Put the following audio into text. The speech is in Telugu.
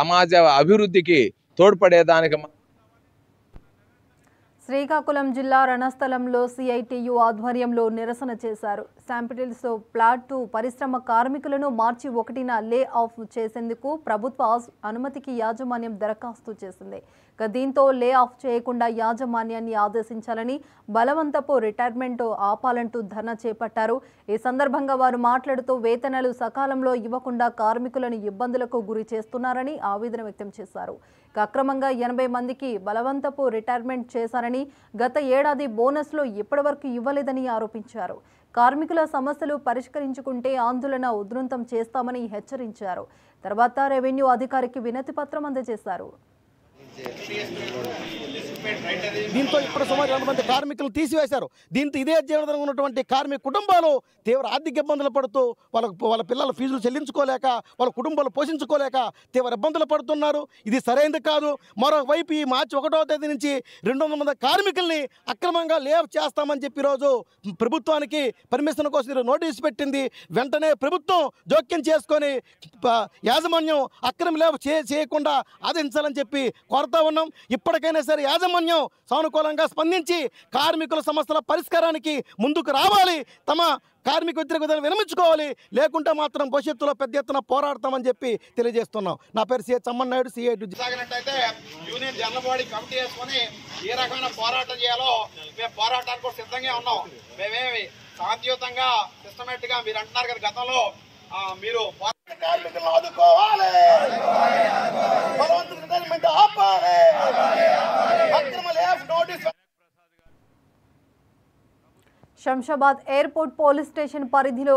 సమాజ అభివృద్ధికి తోడ్పడేదానికి శ్రీకాకుళం జిల్లా రణస్థలంలో సిఐటియు ఆధ్వర్యంలో నిరసన చేశారు. శాంపిల్స్ ప్లాట్ 2 పరిశ్రమ కార్మికులను మార్చి 1న లే ఆఫ్ చేసేందుకు ప్రభుత్వ అనుమతికి యాజమాన్యం దరఖాస్తు చేసింది. దీంతో లే ఆఫ్ చేయకుండా యాజమాన్యాన్ని ఆదేశించాలని, బలవంతపు రిటైర్మెంట్ ఆపాలంటూ ధర్నా చేపట్టారు. ఈ సందర్భంగా వారు మాట్లాడుతూ వేతనాలు సకాలంలో ఇవ్వకుండా కార్మికులను ఇబ్బందులకు గురి చేస్తున్నారని ఆవేదన వ్యక్తం చేశారు. అక్రమంగా 80 మందికి బలవంతపు రిటైర్మెంట్ చేశారని, గత ఏడాది బోనస్లు ఇప్పటివరకు ఇవ్వలేదని ఆరోపించారు. కార్మికుల సమస్యలు పరిష్కరించుకుంటే ఆందోళన ఉధృతం చేస్తామని హెచ్చరించారు. తర్వాత రెవెన్యూ అధికారికి వినతి పత్రం అందజేశారు. దీంతో ఇప్పుడు సుమారు 200 మంది కార్మికులు తీసివేశారు. దీంతో ఇదే జీవనం ఉన్నటువంటి కార్మిక కుటుంబాలు తీవ్ర ఆర్థిక ఇబ్బందులు పడుతూ వాళ్ళ పిల్లల ఫీజులు చెల్లించుకోలేక, వాళ్ళ కుటుంబాలు పోషించుకోలేక తీవ్ర ఇబ్బందులు పడుతున్నారు. ఇది సరైనది కాదు. మరోవైపు ఈ మార్చి 1వ తేదీ నుంచి 200 మంది కార్మికుల్ని అక్రమంగా లే ఆఫ్ చేస్తామని చెప్పి ఈరోజు ప్రభుత్వానికి పర్మిషన్ కోసం నోటీసు పెట్టింది. వెంటనే ప్రభుత్వం జోక్యం చేసుకొని యాజమాన్యం అక్రమ లే ఆఫ్ చేయకుండా ఆదేశించాలని చెప్పి కోరుతా ఉన్నాం. ఇప్పటికైనా సరే యాజమాన్యం సానుకూలంగా స్పందించి కార్మికుల సమస్యల పరిష్కారానికి ముందుకు రావాలి. తమ కార్మిక వ్యతిరేక విధానం విరమించుకోవాలి. లేకుంటే మాత్రం భవిష్యత్తులో పెద్ద ఎత్తున పోరాడతామని చెప్పి తెలియజేస్తున్నాం. నా పేరు సి చమ్మన్నాయుడు, సిఐటి. సాగినట్టయితే యూనియన్ జనరల్ బాడీ కమిటీ వేసుకొని ఏ రకమైన పోరాటం చేయాలో మేము పోరాటానికి కూడా సిద్ధంగా ఉన్నాం. మేమేమి శాంతియుతంగా సిస్టమేటిక్ గా మీరు అంటున్నారు కదా, గతంలో మీరు కార్మికులను ఆదుకోవాలి, బలవంతుల రిటైర్మెంట్ ఆపాలి, అక్రమ lay off notice. Shamshabad airport police station పరిధిలో